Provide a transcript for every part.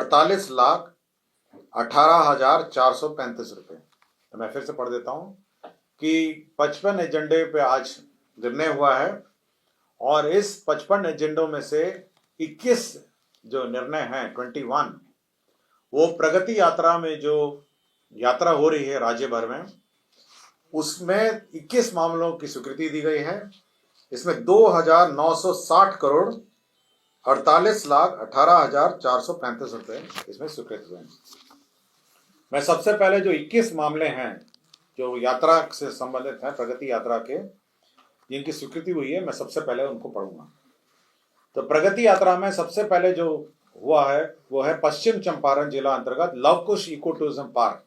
48,18,435 रुपये। तो मैं फिर से पढ़ देता हूं कि 55 एजेंडे पे आज निर्णय हुआ है और इस 55 एजेंडों में से 21 जो निर्णय हैं 21 वो प्रगति यात्रा में जो यात्रा हो रही है राज्य भर में, उसमें 21 मामलों की स्वीकृति दी गई है। इसमें 2,960 करोड़ 48,18,435 रुपये इसमें स्वीकृत हुए हैं। मैं सबसे पहले जो 21 मामले हैं जो यात्रा से संबंधित हैं, प्रगति यात्रा के, जिनकी स्वीकृति हुई है, मैं सबसे पहले उनको पढ़ूंगा। तो प्रगति यात्रा में सबसे पहले जो हुआ है वो है पश्चिम चंपारण जिला अंतर्गत Lavkush eco tourism park,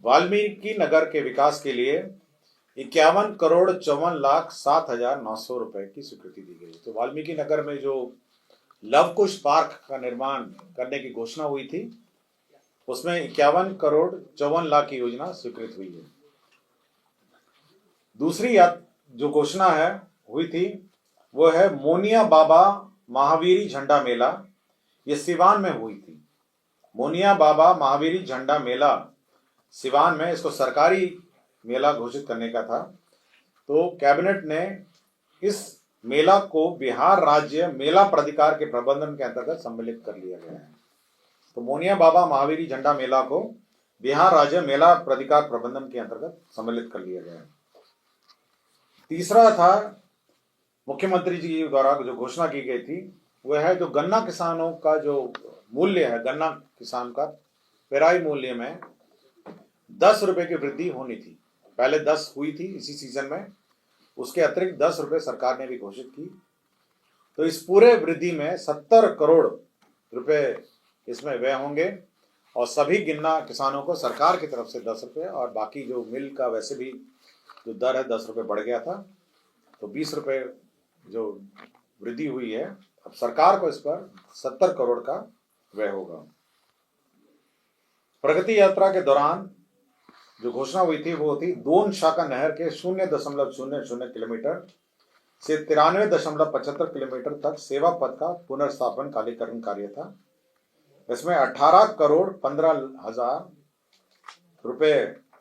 Valmiki Nagar के विकास के लिए 51,54,07,900 रुपए की स्वीकृति दी गई। तो वाल्मीकि नगर में जो लवकुश पार्क का निर्माण करने की घोषणा हुई थी, उसमें 51,54,00,000 की योजना स्वीकृत हुई है। दूसरी जो घोषणा है हुई थी वो है मोनिया बाबा महावीरी झंडा मेला। ये सिवान में हुई थी। मोनिया बाबा महावीरी झंडा मेला सिवान में, इसको सरकारी मेला घोषित करने का था। तो कैबिनेट ने इस मेला को बिहार राज्य मेला प्राधिकार के प्रबंधन के अंतर्गत सम्मिलित कर लिया गया है। तो मोनिया बाबा महावीरी झंडा मेला को बिहार राज्य मेला प्राधिकार प्रबंधन के अंतर्गत सम्मिलित कर लिया गया है। तीसरा था मुख्यमंत्री जी द्वारा जो घोषणा की गई थी वह है जो गन्ना किसानों का जो मूल्य है, गन्ना किसान का पेराई मूल्य में 10 रुपए की वृद्धि होनी थी। पहले 10 हुई थी इसी सीजन में, उसके अतिरिक्त 10 रुपए सरकार ने भी घोषित की। तो इस पूरे वृद्धि में 70 करोड़ रुपए इसमें व्यय होंगे और सभी गन्ना किसानों को सरकार की तरफ से 10 रुपए और बाकी जो मिल का वैसे भी जो दर है 10 रुपए बढ़ गया था, तो 20 रुपए जो वृद्धि हुई है, अब सरकार को इस पर 70 करोड़ का व्यय होगा। प्रगति यात्रा के दौरान जो घोषणा हुई थी वो थी दोन शाखा नहर के 0.00 किलोमीटर से 93.75 किलोमीटर तक सेवा पथ का पुनर्स्थापन कालीकरण कार्य था। इसमें 18,15,00,000 रुपए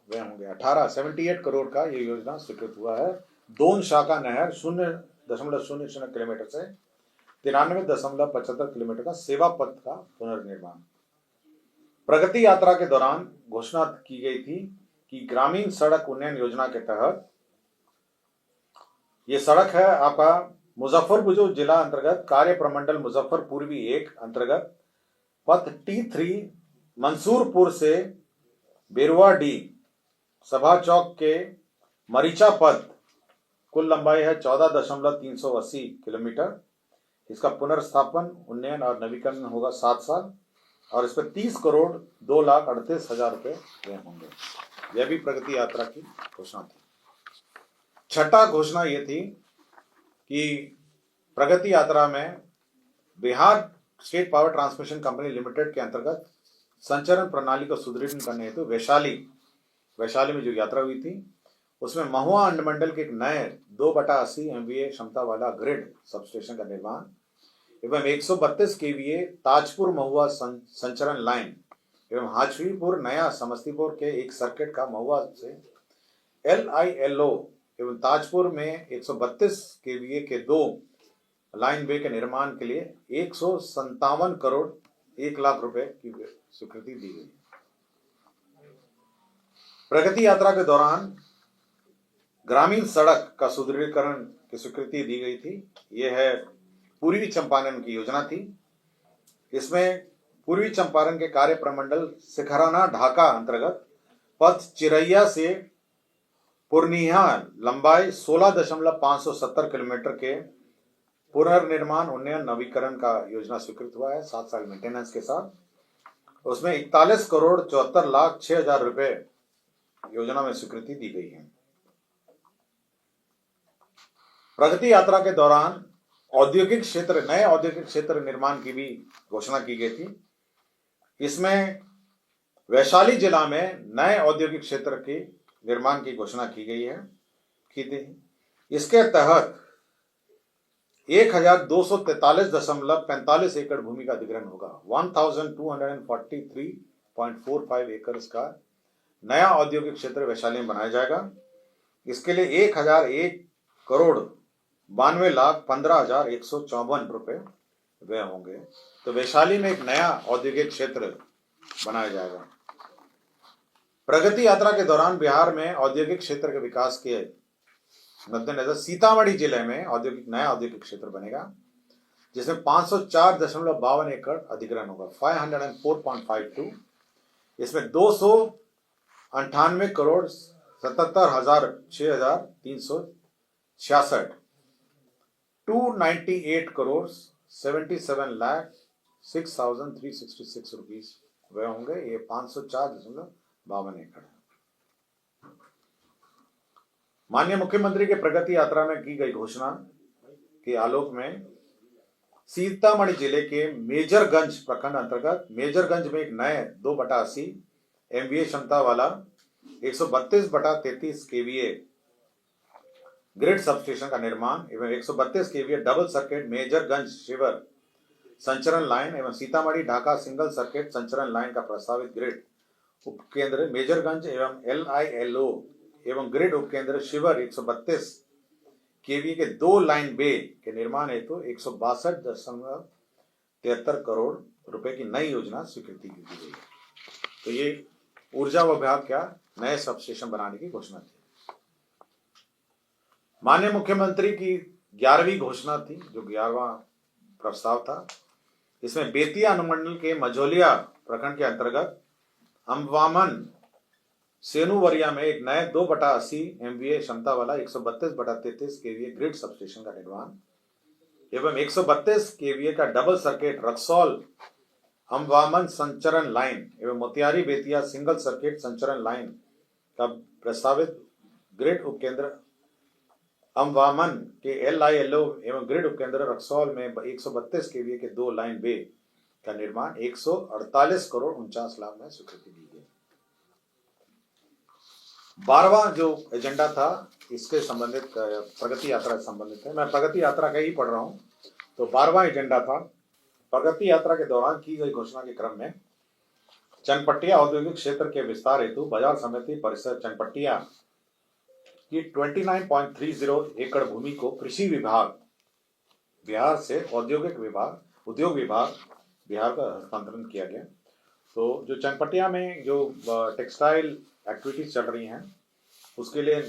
व्यय होंगे। 78 करोड़ का ये योजना स्वीकृत हुआ है। दोन शाखा नहर 0.00 किलोमीटर से 93.75 किलोमीटर का सेवा पथ का पुनर्निर्माण। प्रगति यात्रा के दौरान घोषणा की गई थी कि ग्रामीण सड़क उन्नयन योजना के तहत ये सड़क है आपका मुजफ्फरपुर जो जिला अंतर्गत कार्य प्रमंडल मुजफ्फर पूर्वी 1 अंतर्गत पथ T3 मंसूरपुर से बेरुआ-डी सभा चौक के मरीचा पथ, कुल लंबाई है 14,380 किलोमीटर। इसका पुनर्स्थापन, उन्नयन और नवीकरण होगा 7 साल और इस पर 30,02,38,000 रुपए व्यय होंगे। यह भी प्रगति यात्रा की घोषणा थी। छठा घोषणा यह थी कि प्रगति यात्रा में Bihar state power transmission company limited के अंतर्गत संचरण प्रणाली को सुदृढ़ करने हेतु वैशाली में जो यात्रा हुई थी उसमें महुआ अंडमंडल के एक नए 2/80 MVA क्षमता वाला ग्रिड सबस्टेशन का निर्माण एवं 132 KVA ताजपुर महुआ संचरण लाइन एवं हाजीपुर नया समस्तीपुर के एक सर्किट का महुआ से LILO एवं ताजपुर में 132 KVA के 2 लाइन वे के निर्माण के लिए 157 करोड़ 1 लाख रुपए की स्वीकृति दी गई। प्रगति यात्रा के दौरान ग्रामीण सड़क का सुदृढ़ीकरण की स्वीकृति दी गई थी। यह है पूर्वी चंपारण की योजना थी। इसमें पूर्वी चंपारण के कार्य प्रमंडल सिखराना ढाका अंतर्गत पथ चिरैया से पूर्णिया लंबाई 16,570 किलोमीटर के पुनर्निर्माण उन्नयन नवीकरण का योजना स्वीकृत हुआ है 7 साल मेंटेनेंस के साथ। उसमें 41,74,06,000 रुपए योजना में स्वीकृति दी गई है। प्रगति यात्रा के दौरान नए औद्योगिक क्षेत्र निर्माण की भी घोषणा की गई थी। इसमें वैशाली जिला में नए औद्योगिक क्षेत्र के निर्माण की घोषणा की गई है। इसके तहत 1243.45 एकड़ भूमि का अधिग्रहण होगा। 1243.45 एकड़ का नया औद्योगिक क्षेत्र वैशाली में बनाया जाएगा। इसके लिए 1,01,92,15,154 रुपए व्यय होंगे। तो वैशाली में एक नया औद्योगिक क्षेत्र बनाया जाएगा। प्रगति यात्रा के दौरान बिहार में औद्योगिक क्षेत्र के विकास के मद्देनजर सीतामढ़ी जिले में नया औद्योगिक क्षेत्र बनेगा, जिसमें 504.52 एकड़ अधिग्रहण होगा, 504.52। इसमें 298,77,006,366 298,77,06,366 रुपीज वह होंगे। ये 504.52 एकड़ है। माननीय मुख्यमंत्री के प्रगति यात्रा में की गई घोषणा के आलोक में सीतामढ़ी जिले के मेजरगंज प्रखंड अंतर्गत मेजरगंज में एक नए 2/80 MVA क्षमता वाला 132/33 KVA ग्रिड सबस्टेशन का निर्माण एवं 132 KVA डबल सर्किट मेजरगंज शिवर संचरण लाइन एवं सीतामढ़ी ढाका सिंगल सर्किट संचरण लाइन का प्रस्तावित ग्रिड उपकेंद्र मेजरगंज एवं LILO एवं ग्रिड उपकेंद्र शिवर 132 KVA के 2 लाइन बे के निर्माण हेतु 162.73 करोड़ रुपए की नई योजना स्वीकृति की गई है। तो ये ऊर्जा विभाग का नए सबस्टेशन बनाने की घोषणा थी। माननीय मुख्यमंत्री की 11वीं घोषणा थी, जो 11वां प्रस्ताव था। इसमें बेतिया अनुमंडल के मझौलिया प्रखंड के अंतर्गत अम्बावन सेनुवरिया में एक नए 2/80 MVA क्षमता वाला 132/33 KVA ग्रिड सबस्टेशन का निर्माण एवं 132 KVA का डबल सर्किट रक्सौल अम्बावन संचरण लाइन एवं मोतिहारी बेतिया सिंगल सर्किट संचरण लाइन का प्रस्तावित ग्रिड उपकेंद्र अम्बावन के LILO एवं ग्रिड उपकेंद्र रक्सौल में 132 KVA के 2 लाइन बे का निर्माण 148,49,00,000 में स्वीकृति दी गई। 12वां जो एजेंडा था इसके संबंधित प्रगति यात्रा से संबंधित है। मैं प्रगति यात्रा का ही पढ़ रहा हूं। तो 12वां एजेंडा था प्रगति यात्रा के दौरान की गई घोषणा के क्रम में चनपटिया औद्योगिक क्षेत्र के विस्तार हेतु बाजार समिति परिसर चनपटिया की 29.30 एकड़ भूमि को कृषि विभाग बिहार से उद्योग विभाग बिहार का हस्तांतरण किया गया। तो जो चनपटिया में जो टेक्सटाइल एक्टिविटीज चल रही हैं उसके लिए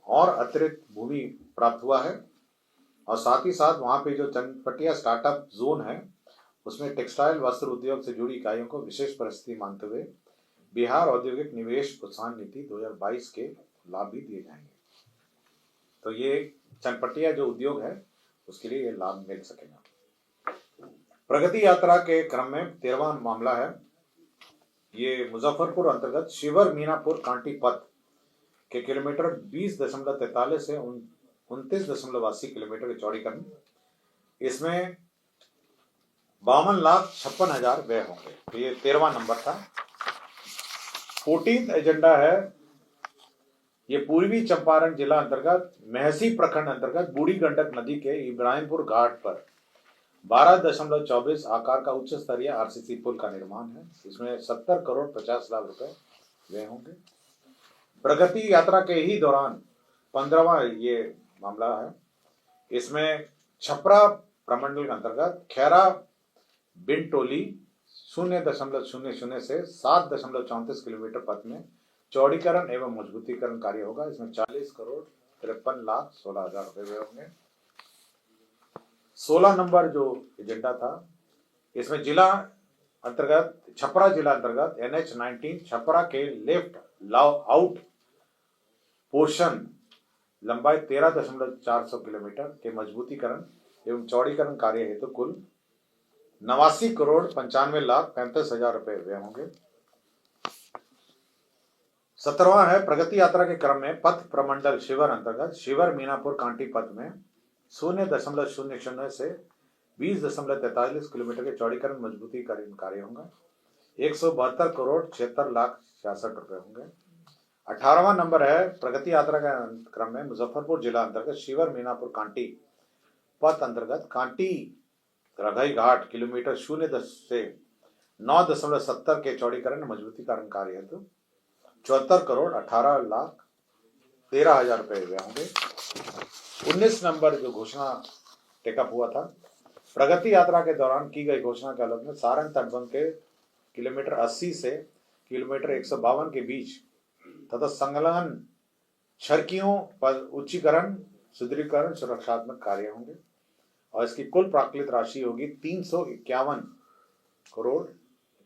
और अतिरिक्त भूमि प्राप्त हुआ है और साथ ही साथ वहां पे जो चनपटिया स्टार्टअप जोन है उसमें टेक्सटाइल वस्त्र उद्योग से जुड़ी इकाइयों को विशेष परिस्थिति मानते हुए बिहार औद्योगिक निवेश प्रोत्साहन नीति 2022 के लाभ भी दिए जाएंगे। तो ये चनपटिया जो उद्योग है उसके लिए ये लाभ मिल सकेगा। प्रगति यात्रा के क्रम में 13वां मामला है, ये मुजफ्फरपुर अंतर्गत शिवर मीनापुर कांटी पथ के किलोमीटर 20.43 से 29.80 किलोमीटर के चौड़ीकरण। इसमें 52,56,000 व्यय होंगे। तो ये 13वां नंबर था। 14th एजेंडा है, ये पूर्वी चंपारण जिला अंतर्गत महसी प्रखंड अंतर्गत बूढ़ी गंडक नदी के इब्राहिमपुर घाट पर 12.24 आकार का उच्च स्तरीय RCC पुल का निर्माण है। इसमें 70,50,00,000 रुपए व्यय होंगे। प्रगति यात्रा के ही दौरान 15वां ये मामला है, इसमें छपरा प्रमंडल के अंतर्गत खैरा बिनटोली 0.00 से 7.34 किलोमीटर पथ में चौड़ीकरण एवं मजबूतीकरण कार्य होगा। इसमें 40,53,16,00,000 रुपए व्यय होंगे। 16 नंबर जो एजेंडा था इसमें जिला अंतर्गत छपरा जिला अंतर्गत NH-19 छपरा के लेफ्ट आउट पोर्शन लंबाई 13.4 किलोमीटर के मजबूतीकरण एवं चौड़ीकरण कार्य हेतु कुल 89,95,35,000 रुपए व्यय होंगे। 17वां है, प्रगति यात्रा के क्रम में पथ प्रमंडल शिवर अंतर्गत शिवर मीनापुर कांटी पथ में 0.00 से 20.43 किलोमीटर के चौड़ीकरण मजबूतीकरण कार्य होगा। 172,76,66,000 रुपए होंगे। 18वां नंबर है, प्रगति यात्रा के क्रम में मुजफ्फरपुर जिला अंतर्गत शिवर मीनापुर कांटी पथ अंतर्गत कांटी रघई घाट किलोमीटर 0 से 9.70 के चौड़ीकरण मजबूतीकरण कार्य हेतु 74,18,13,000 रुपए हुए होंगे। 19 नंबर जो घोषणा टेकअप हुआ था, प्रगति यात्रा के दौरान की गई घोषणा के आलोक में सारण तटबंध के किलोमीटर 80 से किलोमीटर 152 के बीच तथा संलग्न छरकियों पर उच्चीकरण सुदृढ़ीकरण सुरक्षात्मक कार्य होंगे और इसकी कुल प्राकृतिक राशि होगी 351 करोड़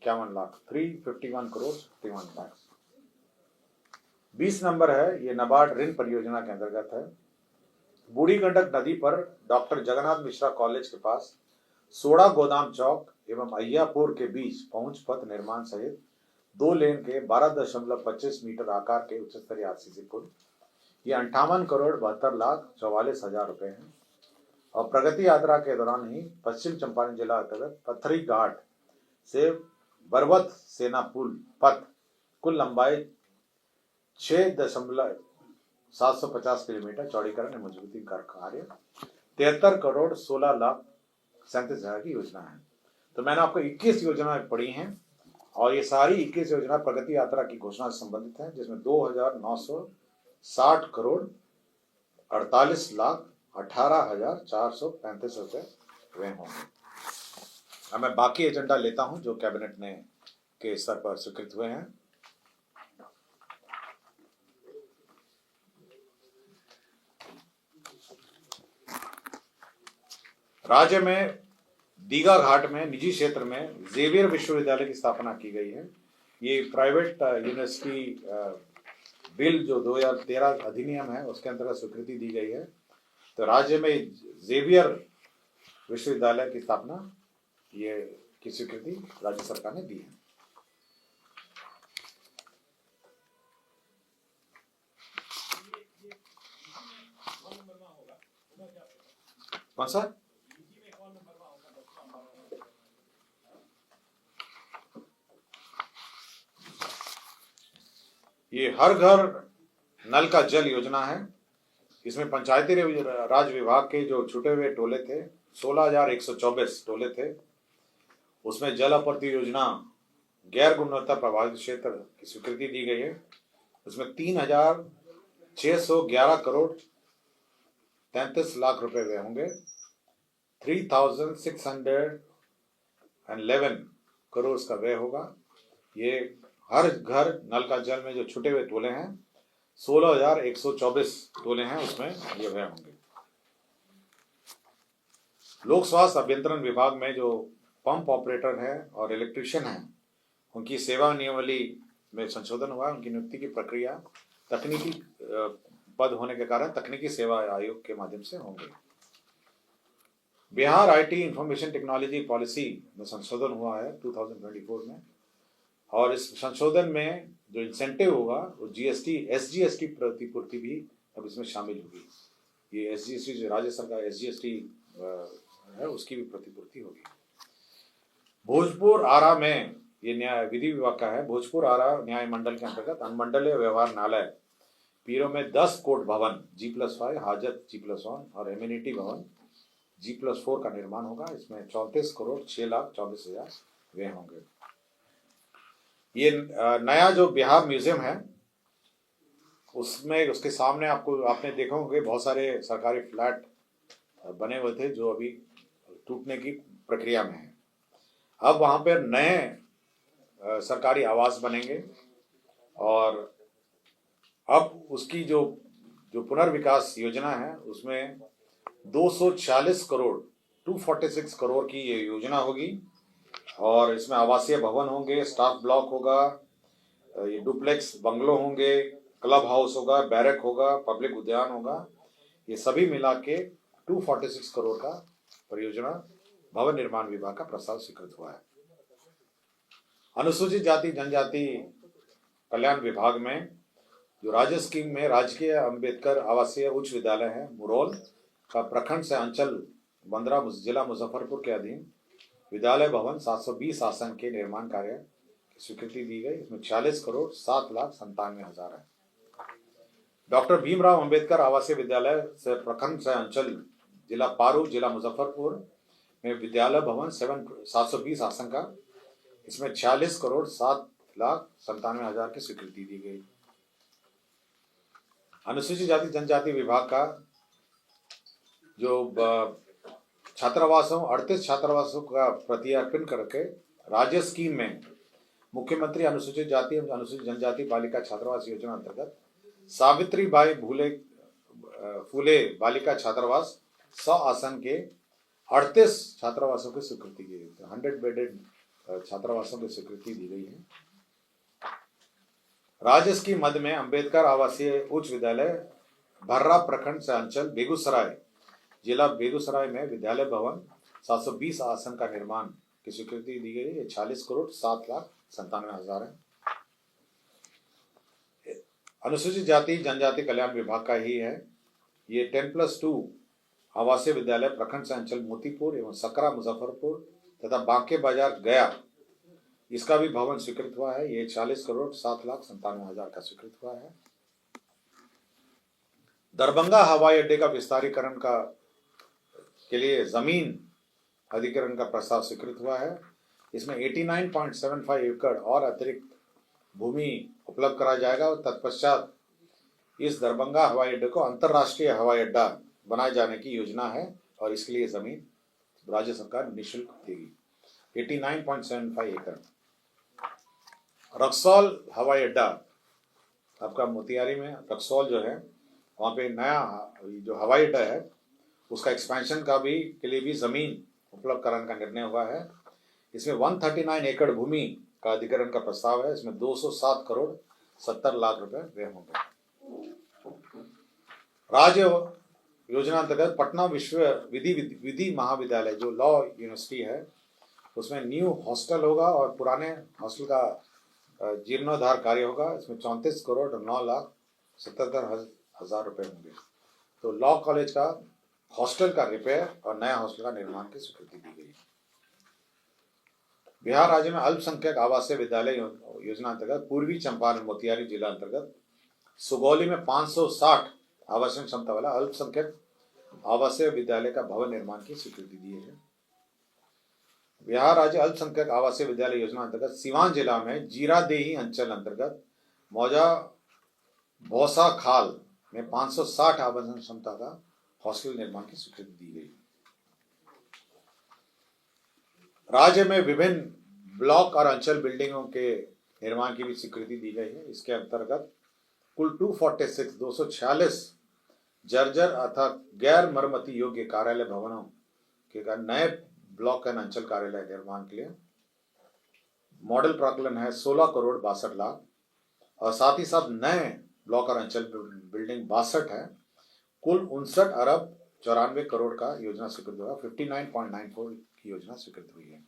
51 लाख 351 करोड़ 51 लाख। 20 नंबर है, ये नाबार्ड ऋण परियोजना के अंतर्गत है। बूढ़ी गंडक नदी पर डॉक्टर जगन्नाथ मिश्रा कॉलेज के पास सोड़ा गोदाम चौक एवं अय्यापुर के बीच पहुंच पथ निर्माण सहित 2 लेन के 12.25 मीटर आकार के उच्च स्तरीय आरसीसी पुल, ये 58 करोड़ 72 लाख 44,000 रुपए हैं। और प्रगति यात्रा के दौरान ही पश्चिम चंपारण जिला अंतर्गत पथरी घाट से बरवत सेना पुल पथ कुल लंबाई 6.750 किलोमीटर चौड़ीकरण एवं मजबूतीकरण कार्य 73 करोड़ 16 लाख 37,000 की योजना है। तो मैंने आपको 21 योजनाएं पढ़ी हैं और ये सारी 21 योजना प्रगति यात्रा की घोषणा से संबंधित है, जिसमें 2,960 करोड़ 48 लाख 18,435 रुपए हुए होंगे। अब मैं बाकी एजेंडा लेता हूं जो कैबिनेट ने के स्तर पर स्वीकृत हुए हैं। राज्य में दीघा घाट में निजी क्षेत्र में जेवियर विश्वविद्यालय की स्थापना की गई है। ये प्राइवेट यूनिवर्सिटी बिल जो 2013 अधिनियम है उसके अंतर्गत स्वीकृति दी गई है। तो राज्य में जेवियर विश्वविद्यालय की स्थापना ये की स्वीकृति राज्य सरकार ने दी है। कौन सा? ये हर घर नल का जल योजना है। इसमें पंचायती राज विभाग के जो छूटे हुए टोले थे 16,124 टोले थे, उसमें जल आपूर्ति योजना गैर गुणवत्ता प्रभावित क्षेत्र की स्वीकृति दी गई है। उसमें 3,611 करोड़ 33 लाख रुपए व्यय होंगे। 3,611 करोड़ का व्यय होगा। ये हर घर नल का जल में जो छुटे हुए टोले हैं 16,124 टोले हैं, उसमें ये व्यय होंगे। लोक स्वास्थ्य अभियंत्रण विभाग में जो पंप ऑपरेटर है और इलेक्ट्रीशियन है, उनकी सेवा नियमावली में संशोधन हुआ। उनकी नियुक्ति की प्रक्रिया तकनीकी पद होने के कारण तकनीकी सेवा आयोग के माध्यम से होंगे। Bihar IT information technology policy में संशोधन हुआ है 2024 में, और इस संशोधन में जो इंसेंटिव होगा वो जीएसटी एसजीएसटी प्रतिपूर्ति भी अब इसमें शामिल होगी। ये एसजीएसटी जो राज्य सरकार एसजीएसटी है उसकी भी प्रतिपूर्ति होगी। भोजपुर आरा में ये न्याय विधि विभाग का है। भोजपुर आरा न्याय मंडल के अंतर्गत अनुमंडलीय व्यवहार न्यायालय पीरो में 10 कोर्ट भवन G+5 हाजत G+1 और एम्यूनिटी भवन G+4 का निर्माण होगा। इसमें 34 करोड़ 6 लाख 24,000 व्यय होंगे। ये नया जो बिहार म्यूजियम है उसमें उसके सामने आपने देखा होंगे बहुत सारे सरकारी फ्लैट बने हुए थे जो अभी टूटने की प्रक्रिया में है। अब वहाँ पर नए सरकारी आवास बनेंगे और अब उसकी जो पुनर्विकास योजना है उसमें 246 करोड़ 246 करोड़ की ये योजना होगी और इसमें आवासीय भवन होंगे, स्टाफ ब्लॉक होगा, ये डुप्लेक्स बंगलो होंगे, क्लब हाउस होगा, बैरक होगा, पब्लिक उद्यान होगा। ये सभी मिला के 246 करोड़ का परियोजना भवन निर्माण विभाग का प्रस्ताव स्वीकृत हुआ है। अनुसूचित जाति जनजाति कल्याण विभाग में जो राज्य स्कीम में राजकीय अंबेडकर आवासीय उच्च विद्यालय है मुरौल का प्रखंड से अंचल 15 जिला मुजफ्फरपुर के अधीन विद्यालय भवन 720 आसन के निर्माण कार्य की स्वीकृति दी गई। इसमें 46 करोड़ 7 लाख 97,000 है। डॉक्टर भीमराव अंबेडकर आवासीय विद्यालय से प्रखंड से अंचल जिला पारू, जिला मुजफ्फरपुर में विद्यालय भवन 720 आसन का, इसमें 46,07,97,000 की स्वीकृति दी गई। अनुसूचित जाति जनजाति विभाग का जो छात्रावासों 38 छात्रावासों का प्रत्यार्पण करके राज्य स्कीम में मुख्यमंत्री अनुसूचित जाति एवं अनुसूचित जनजाति बालिका छात्रावास योजना अंतर्गत सावित्रीबाई फूले बालिका छात्रावास 100 आसन के 38 छात्रावासों की स्वीकृति की गई। 100 बेडेड छात्रावासों की स्वीकृति दी गई है। राज्य स्कीम मध्य में अंबेडकर आवासीय उच्च विद्यालय भर्रा प्रखंड से अंचल बेगूसराय, जिला बेगूसराय में विद्यालय भवन 720 आसन का निर्माण की स्वीकृति दी गई। ये 40,07,97,000 है। अनुसूचित जाति जनजाति कल्याण विभाग का ही है। ये 10+2 आवासीय विद्यालय प्रखंड से अंचल मोतीपुर एवं सकरा मुजफ्फरपुर तथा बांके बाजार गया, इसका भी भवन स्वीकृत हुआ है। ये 40,07,97,000 का स्वीकृत हुआ है। दरभंगा हवाई अड्डे का विस्तारीकरण के लिए जमीन अधिग्रहण का प्रस्ताव स्वीकृत हुआ है। इसमें 89.75 एकड़ और अतिरिक्त भूमि उपलब्ध कराया जाएगा और तत्पश्चात इस दरभंगा हवाई अड्डे को अंतर्राष्ट्रीय हवाई अड्डा बनाए जाने की योजना है और इसके लिए जमीन राज्य सरकार निःशुल्क देगी। 89.75 एकड़। रक्सौल हवाई अड्डा आपका मोतिहारी में रक्सौल जो है, वहाँ पे नया जो हवाई अड्डा है उसका एक्सपेंशन के लिए भी जमीन उपलब्ध कराने का निर्णय हुआ है। इसमें 139 एकड़ भूमि का अधिग्रहण का प्रस्ताव है। इसमें 207,70,00,000 रुपए व्यय होंगे। राज्य योजना अंतर्गत पटना विश्व विधि महाविद्यालय जो लॉ यूनिवर्सिटी है, उसमें न्यू हॉस्टल होगा और पुराने हॉस्टल का जीर्णोद्धार कार्य होगा। इसमें 34,09,77,000 रुपए होंगे। तो लॉ कॉलेज का हॉस्टल का रिपेयर और नया हॉस्टल का निर्माण की स्वीकृति दी गई। बिहार राज्य में अल्पसंख्यक आवासीय विद्यालय योजना अंतर्गत पूर्वी चंपारण मोतिहारी जिला अंतर्गत सुगौली में 560 आवासन क्षमता वाला अल्पसंख्यक आवासीय विद्यालय का भवन निर्माण की स्वीकृति दी है। बिहार राज्य अल्पसंख्यक आवासीय विद्यालय योजना अंतर्गत सीवान जिला में जीरादेही अंचल अंतर्गत मौजा भौसा खाल में 560 आवासन क्षमता का हॉस्टल निर्माण की स्वीकृति दी गई। राज्य में विभिन्न ब्लॉक और अंचल बिल्डिंगों के निर्माण की भी स्वीकृति दी गई है। इसके अंतर्गत कुल 246 जर्जर अथवा गैर मरम्मती योग्य कार्यालय भवनों के नए ब्लॉक एंड अंचल कार्यालय निर्माण के लिए मॉडल प्राकलन है 16,62,00,000 और साथ ही साथ नए ब्लॉक और अंचल बिल्डिंग 62 है। कुल 59,94,00,00,000 का योजना स्वीकृत हुआ। 59.94 की योजना स्वीकृत हुई है।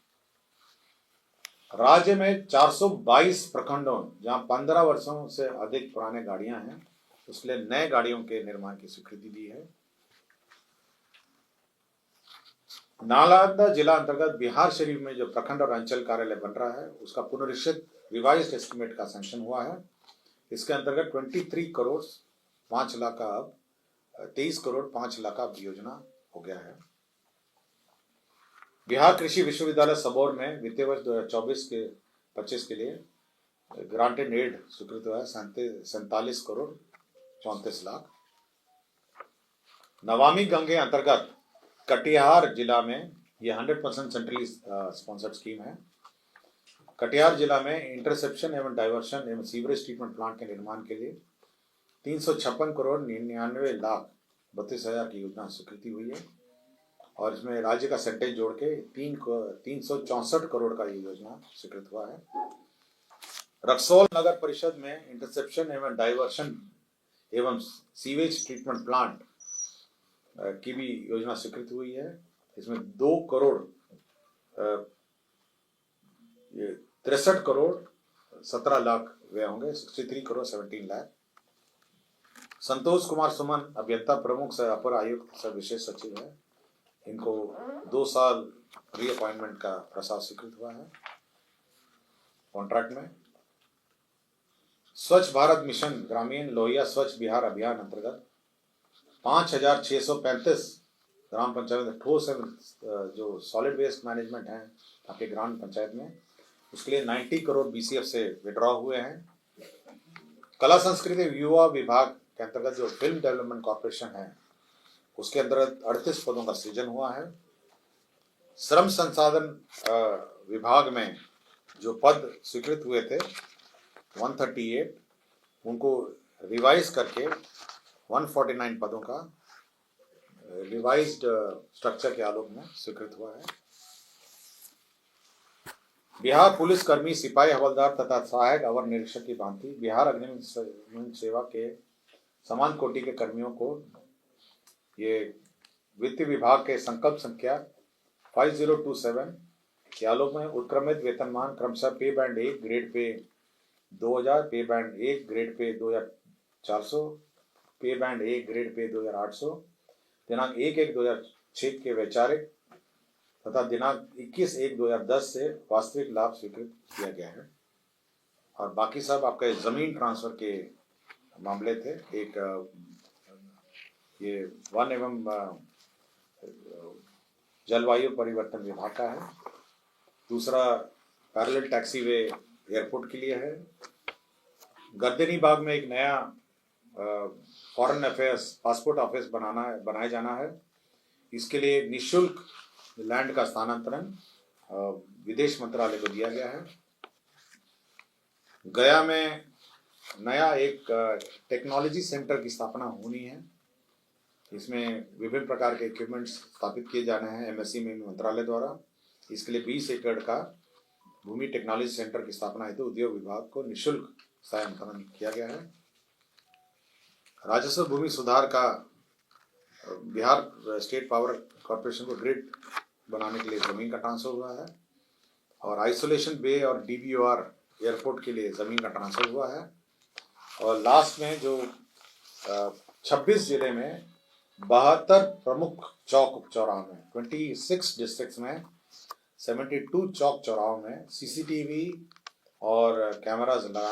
राज्य में 422 प्रखंडों जहां 15 वर्षों से अधिक पुराने गाड़ियां हैं, उसके लिए नए गाड़ियों के निर्माण की स्वीकृति दी है। नालंदा जिला अंतर्गत बिहार शरीफ में जो प्रखंड और अंचल कार्यालय बन रहा है, उसका पुनरीक्षित रिवाइज्ड एस्टिमेट का सैंक्शन हुआ है। इसके अंतर्गत 23,05,00,000 का अब 23,05,00,000 का योजना हो गया है। बिहार कृषि विश्वविद्यालय सबौर में वित्तीय वर्ष 2024-25 के लिए ग्रांटेड एड स्वीकृत हुआ है 47,34,34,00,000। नमामि गंगे अंतर्गत कटिहार जिला में यह 100% सेंट्रली स्पॉन्सर्ड स्कीम है। कटिहार जिला में इंटरसेप्शन एवं डाइवर्शन एवं सीवरेज ट्रीटमेंट प्लांट के निर्माण के लिए 356,99,32,000 की योजना स्वीकृति हुई है और इसमें राज्य का सेंटेज जोड़ के 364 करोड़ का ये योजना स्वीकृत हुआ है। रक्सौल नगर परिषद में इंटरसेप्शन एवं डाइवर्शन एवं सीवेज ट्रीटमेंट प्लांट की भी योजना स्वीकृत हुई है। इसमें 2,63,17,00,000 व्यय होंगे। 63,17,00,000। संतोष कुमार सुमन अभियंता प्रमुख से अपर आयुक्त से विशेष सचिव है। इनको 2 साल रीअपॉइंटमेंट का प्रस्ताव स्वीकृत हुआ है कॉन्ट्रैक्ट में। स्वच्छ भारत मिशन ग्रामीण लोहिया स्वच्छ बिहार अभियान अंतर्गत 5,635 ग्राम पंचायत में ठोस जो सॉलिड वेस्ट मैनेजमेंट है आपके ग्राम पंचायत में, उसके लिए 90 करोड़ BCF से विड्रॉ हुए हैं। कला संस्कृति युवा विभाग के अंतर्गत जो फिल्म डेवलपमेंट कॉर्पोरेशन है उसके अंतर्गत 38 पदों का सृजन हुआ है। श्रम संसाधन विभाग में जो पद स्वीकृत हुए थे 138, उनको रिवाइज करके 149 पदों का रिवाइज्ड स्ट्रक्चर के आलोक में स्वीकृत हुआ है। बिहार पुलिस कर्मी, सिपाही, हवलदार तथा सहायक अवर निरीक्षक की भांति बिहार अग्निशमन सेवा के समान कोटि के कर्मियों को ये वित्त विभाग के संकल्प संख्या 5027 के आलोक में उत्क्रमित वेतनमान क्रमशः पे बैंड 1 ग्रेड पे 2000, पे बैंड 1 ग्रेड पे 2400, पे बैंड 1 ग्रेड पे 2800 दिनांक 1/1/2006 के वैचारिक तथा दिनांक 21/1/2010 से वास्तविक लाभ स्वीकृत किया गया है। और बाकी सब आपके जमीन ट्रांसफर के मामले थे। एक ये वन एवं जलवायु परिवर्तन विभाग का है, दूसरा पैरेलल टैक्सीवे एयरपोर्ट के लिए है। गर्दनी बाग में एक नया फॉरेन अफेयर्स पासपोर्ट ऑफिस बनाया जाना है। इसके लिए निःशुल्क लैंड का स्थानांतरण विदेश मंत्रालय को दिया गया है। गया में नया एक टेक्नोलॉजी सेंटर की स्थापना होनी है। इसमें विभिन्न प्रकार के इक्विपमेंट्स स्थापित किए जाने हैं MSEME मंत्रालय द्वारा। इसके लिए 20 एकड़ का भूमि टेक्नोलॉजी सेंटर की स्थापना हेतु उद्योग विभाग को निःशुल्क सहायता किया गया है। राजस्व भूमि सुधार का बिहार स्टेट पावर कॉर्पोरेशन को ग्रिड बनाने के लिए जमीन का ट्रांसफर हुआ है। और आइसोलेशन बे और DBOR एयरपोर्ट के लिए जमीन का ट्रांसफर हुआ है। और लास्ट में जो 26 जिले में 72 प्रमुख चौक चौराहों में 26 डिस्ट्रिक्ट्स में 72 चौक चौराहों में CCTV और कैमराज लगा